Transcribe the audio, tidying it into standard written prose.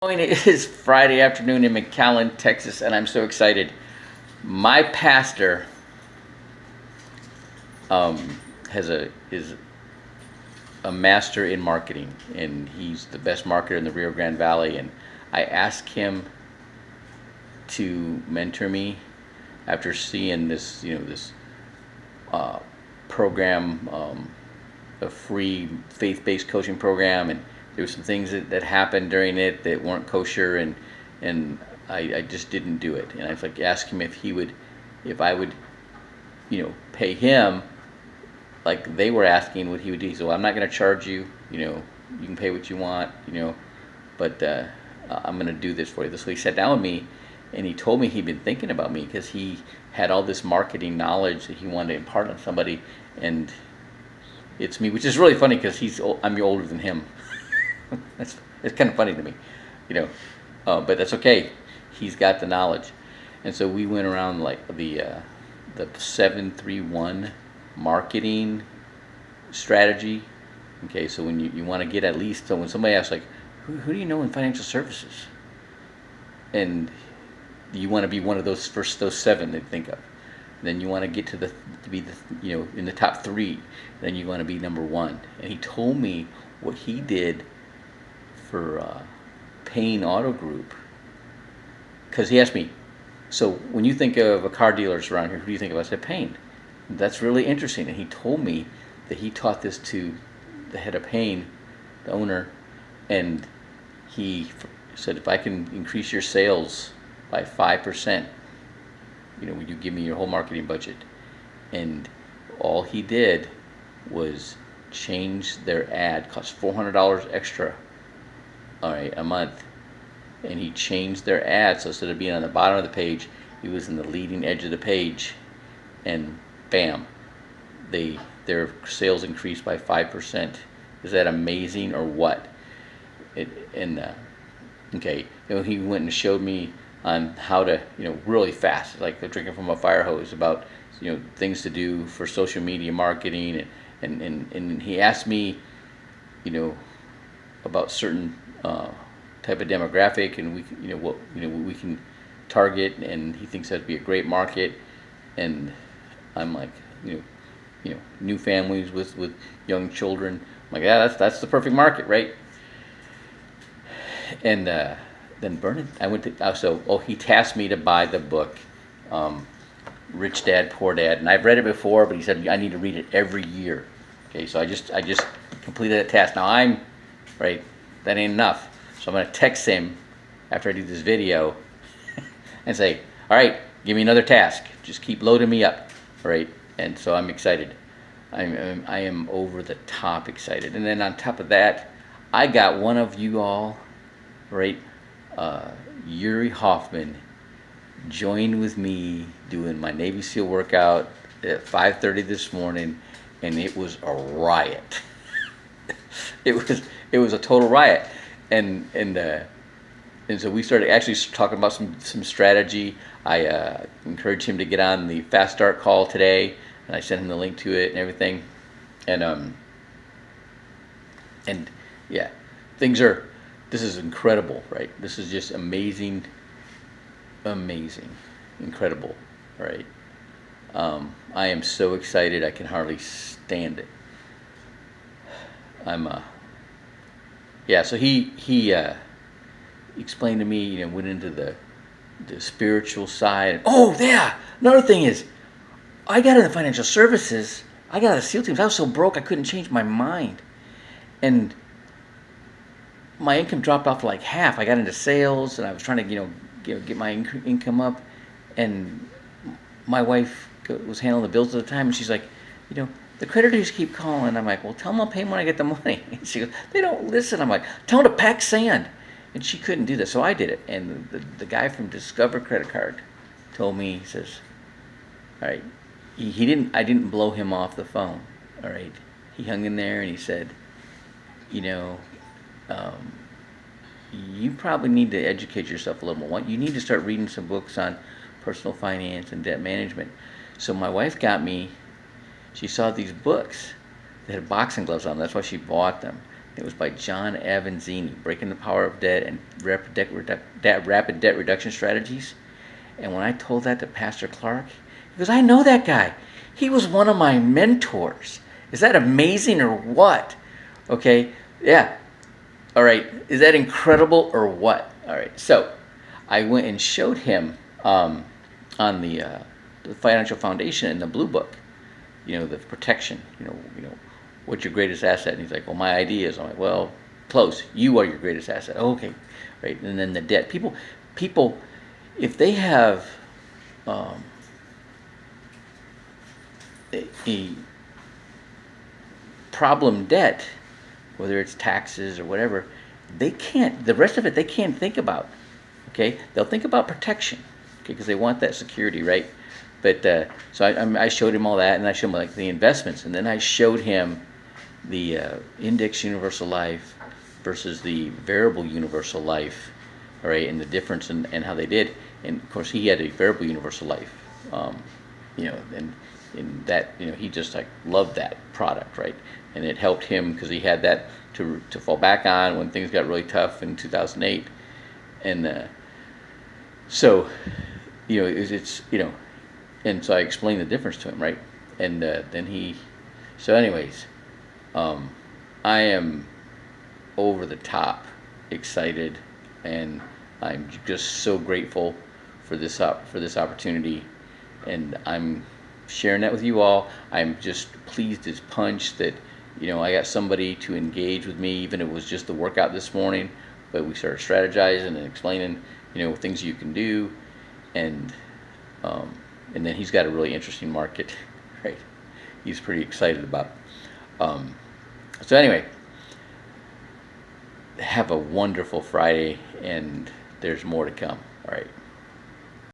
It is Friday afternoon in McAllen, Texas, and I'm so excited. My pastor is a master in marketing, and he's the best marketer in the Rio Grande Valley. And I asked him to mentor me after seeing this uh, program, a free faith-based coaching program, and there were some things that happened during it that weren't kosher, and I just didn't do it. And I was like, ask him if I would, pay him like they were asking what he would do. So I'm not going to charge you. You can pay what you want. But I'm going to do this for you. So he sat down with me, and he told me he'd been thinking about me because he had all this marketing knowledge that he wanted to impart on somebody, and it's me, which is really funny because I'm older than him. It's kind of funny to me, but that's okay. He's got the knowledge, and so we went around like the 7-3-1 marketing strategy. Okay, so when you want to get at least, so when somebody asks like, who do you know in financial services, and you want to be one of those seven they think of. Then you want to get to be in the top three. Then you want to be number one. And he told me what he did for Payne Auto Group, because he asked me, so when you think of a car dealers around here, who do you think of? I said Payne. That's really interesting. And he told me that he taught this to the head of Payne, the owner, and he said, if I can increase your sales by 5%, would you give me your whole marketing budget? And all he did was change their ad, cost $400 extra, all right, a month. And he changed their ad, so instead of being on the bottom of the page, he was in the leading edge of the page, and bam, their sales increased by 5%. Is that amazing or what? Okay, he went and showed me on how to, really fast, like drinking from a fire hose, about, things to do for social media marketing, and he asked me, about certain type of demographic, and what we can target, and he thinks that'd be a great market. And I'm like, new families with young children. I'm like, yeah, that's the perfect market, right? And then Bernard, I went to he tasked me to buy the book, Rich Dad Poor Dad, and I've read it before, but he said I need to read it every year. Okay, so I just completed that task. Now that ain't enough. So I'm gonna text him after I do this video and say, all right, give me another task. Just keep loading me up, all right? And so I'm excited. I am over the top excited. And then on top of that, I got one of you all, right? Yuri Hoffman joined with me doing my Navy SEAL workout at 5:30 this morning, and it was a riot. it was a total riot, and so we started actually talking about some strategy. I encouraged him to get on the Fast Start call today, and I sent him the link to it and everything, and yeah, this is incredible, right? This is just amazing, incredible, right? I am so excited I can hardly stand it. So he explained to me, went into the spiritual side. Oh yeah, another thing is, I got into financial services. I got out of SEAL teams. I was so broke I couldn't change my mind, and my income dropped off to like half. I got into sales, and I was trying to, get my income up, and my wife was handling the bills at the time, and she's like, the creditors keep calling. I'm like, well, tell them I'll pay them when I get the money. And she goes, they don't listen. I'm like, tell them to pack sand. And she couldn't do that, so I did it. And the guy from Discover Credit Card told me, he says, all right, I didn't blow him off the phone, all right. He hung in there, and he said, you probably need to educate yourself a little more. You need to start reading some books on personal finance and debt management. So my wife got me, she saw these books that had boxing gloves on them. That's why she bought them. It was by John Avanzini, Breaking the Power of Debt and Rapid Debt Reduction Strategies. And when I told that to Pastor Clark, he goes, I know that guy. He was one of my mentors. Is that amazing or what? Okay, yeah. All right, is that incredible or what? All right, so I went and showed him on the Financial Foundation in the Blue Book, the protection, what's your greatest asset? And he's like, well, my ideas. I'm like, well, close. You are your greatest asset. Oh, okay, right. And then the debt. People, if they have a problem debt, whether it's taxes or whatever, they can't. The rest of it they can't think about. Okay, they'll think about protection, okay, because they want that security, right? But so I showed him all that, and I showed him like the investments, and then I showed him the index universal life versus the variable universal life, all right, and the difference and how they did. And of course, he had a variable universal life, and in that, he just like loved that product, right? And it helped him because he had that to fall back on when things got really tough in 2008, and so it's and so I explained the difference to him, right? And then so anyways, I am over the top excited, and I'm just so grateful for this opportunity, and I'm sharing that with you all. I'm just pleased as punch that I got somebody to engage with me, even if it was just the workout this morning, but we started strategizing and explaining things you can do, and then he's got a really interesting market, right? He's pretty excited about. So anyway, have a wonderful Friday, and there's more to come. All right.